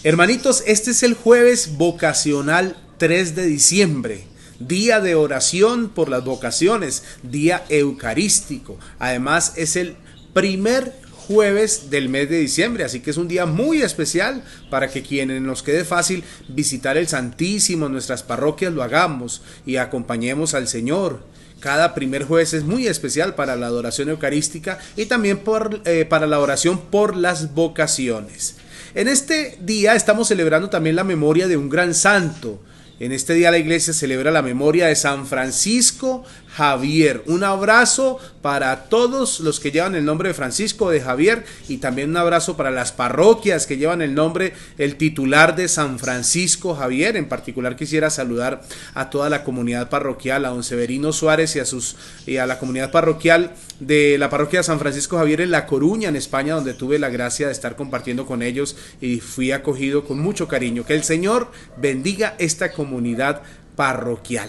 Hermanitos, este es el jueves vocacional 3 de diciembre, día de oración por las vocaciones, día eucarístico. Además es el primer jueves del mes de diciembre, así que es un día muy especial para que quienes nos quede fácil visitar el Santísimo en nuestras parroquias lo hagamos y acompañemos al Señor. Cada primer jueves es muy especial para la adoración eucarística y también para la oración por las vocaciones. En este día estamos celebrando también la memoria de un gran santo. En este día la iglesia celebra la memoria de San Francisco Javier. Un abrazo para todos los que llevan el nombre de Francisco, de Javier, y también un abrazo para las parroquias que llevan el nombre, el titular de San Francisco Javier. En particular quisiera saludar a toda la comunidad parroquial, a don Severino Suárez y a la comunidad parroquial de la parroquia de San Francisco Javier en La Coruña, en España, donde tuve la gracia de estar compartiendo con ellos y fui acogido con mucho cariño. Que el Señor bendiga esta comunidad parroquial.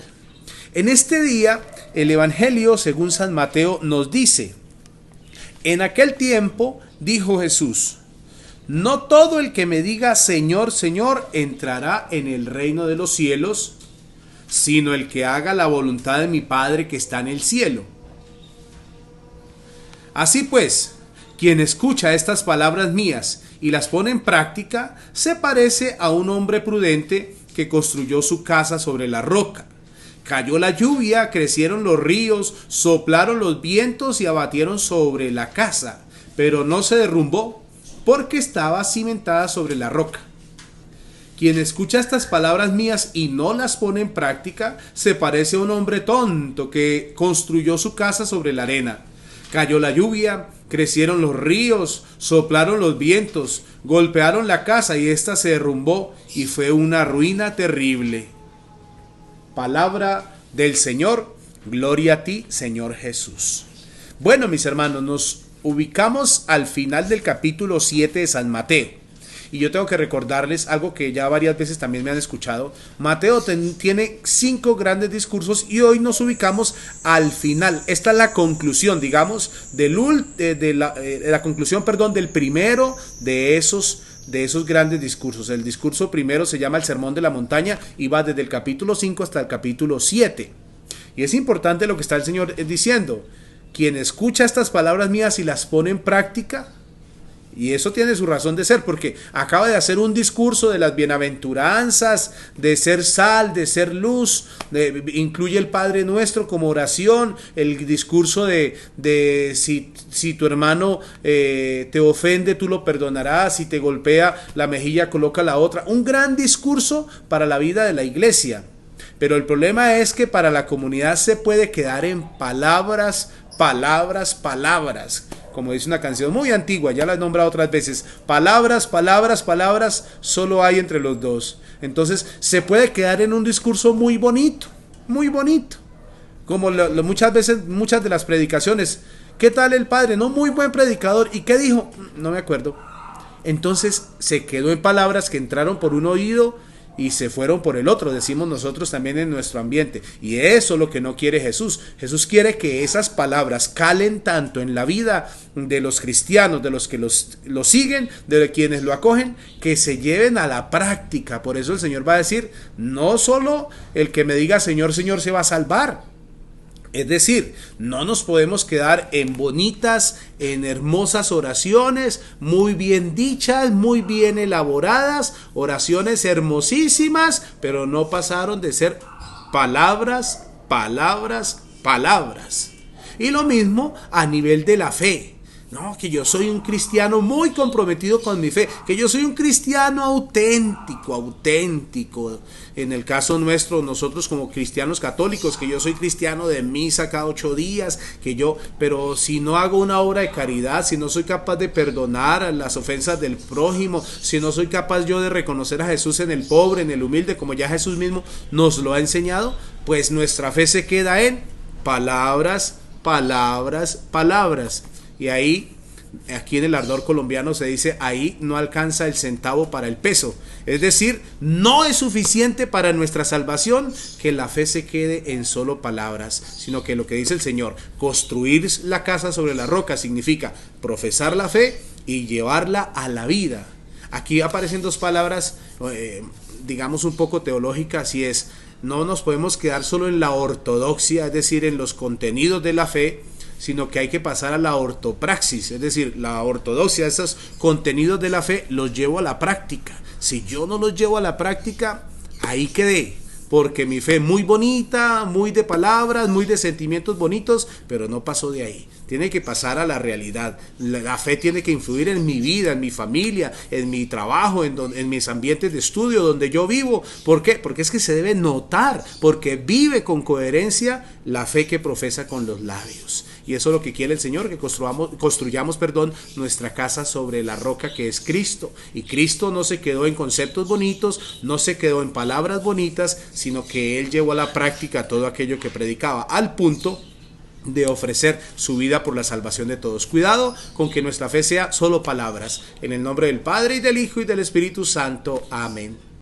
En este día, el Evangelio según San Mateo nos dice: en aquel tiempo dijo Jesús, no todo el que me diga Señor, Señor, entrará en el reino de los cielos, sino el que haga la voluntad de mi Padre que está en el cielo. Así pues, quien escucha estas palabras mías y las pone en práctica, se parece a un hombre prudente que construyó su casa sobre la roca. Cayó la lluvia, crecieron los ríos, soplaron los vientos y abatieron sobre la casa, pero no se derrumbó, porque estaba cimentada sobre la roca. Quien escucha estas palabras mías y no las pone en práctica, se parece a un hombre tonto que construyó su casa sobre la arena. Cayó la lluvia, crecieron los ríos, soplaron los vientos, golpearon la casa y ésta se derrumbó y fue una ruina terrible. Palabra del Señor, gloria a ti, Señor Jesús. Bueno, mis hermanos, nos ubicamos al final del capítulo 7 de San Mateo. Y yo tengo que recordarles algo que ya varias veces también me han escuchado. Mateo tiene 5 grandes discursos y hoy nos ubicamos al final. Esta es la conclusión, digamos, la conclusión, del primero de esos grandes discursos. El discurso primero se llama el Sermón de la Montaña y va desde el capítulo 5 hasta el capítulo 7. Y es importante lo que está el Señor diciendo. Quien escucha estas palabras mías y las pone en práctica, y eso tiene su razón de ser, porque acaba de hacer un discurso de las bienaventuranzas, de ser sal, de ser luz, incluye el Padre Nuestro como oración, el discurso de si tu hermano te ofende, tú lo perdonarás, si te golpea la mejilla, coloca la otra. Un gran discurso para la vida de la iglesia. Pero el problema es que para la comunidad se puede quedar en palabras, palabras, palabras. Como dice una canción muy antigua, ya la he nombrado otras veces, palabras, palabras, palabras, solo hay entre los dos. Entonces se puede quedar en un discurso muy bonito, como muchas veces, muchas de las predicaciones. ¿Qué tal el padre? No, muy buen predicador. ¿Y qué dijo? No me acuerdo. Entonces se quedó en palabras que entraron por un oído y se fueron por el otro, decimos nosotros también en nuestro ambiente. Y eso es lo que no quiere Jesús. Jesús quiere que esas palabras calen tanto en la vida de los cristianos, de los que lo siguen, de quienes lo acogen, que se lleven a la práctica. Por eso el Señor va a decir, no solo el que me diga Señor, Señor se va a salvar. Es decir, no nos podemos quedar en bonitas, en hermosas oraciones, muy bien dichas, muy bien elaboradas, oraciones hermosísimas, pero no pasaron de ser palabras, palabras, palabras. Y lo mismo a nivel de la fe. No, que yo soy un cristiano muy comprometido con mi fe, que yo soy un cristiano auténtico. En el caso nuestro, nosotros como cristianos católicos, que yo soy cristiano de misa cada 8 días, pero si no hago una obra de caridad, si no soy capaz de perdonar las ofensas del prójimo, si no soy capaz yo de reconocer a Jesús en el pobre, en el humilde, como ya Jesús mismo nos lo ha enseñado, pues nuestra fe se queda en palabras, palabras, palabras. Y ahí, aquí en el ardor colombiano se dice, ahí no alcanza el centavo para el peso. Es decir, no es suficiente para nuestra salvación que la fe se quede en solo palabras, sino que lo que dice el Señor, construir la casa sobre la roca significa profesar la fe y llevarla a la vida. Aquí aparecen dos palabras, digamos un poco teológicas, y es, no nos podemos quedar solo en la ortodoxia, es decir, en los contenidos de la fe, sino que hay que pasar a la ortopraxis, es decir, la ortodoxia, esos contenidos de la fe los llevo a la práctica. Si yo no los llevo a la práctica, ahí quedé, porque mi fe muy bonita, muy de palabras, muy de sentimientos bonitos, pero no pasó de ahí. Tiene que pasar a la realidad. La fe tiene que influir en mi vida, en mi familia, en mi trabajo, en mis ambientes de estudio, donde yo vivo. ¿Por qué? Porque es que se debe notar, porque vive con coherencia la fe que profesa con los labios. Y eso es lo que quiere el Señor, que construyamos nuestra casa sobre la roca que es Cristo. Y Cristo no se quedó en conceptos bonitos, no se quedó en palabras bonitas, sino que Él llevó a la práctica todo aquello que predicaba, al punto de ofrecer su vida por la salvación de todos. Cuidado con que nuestra fe sea solo palabras. En el nombre del Padre, y del Hijo, y del Espíritu Santo. Amén.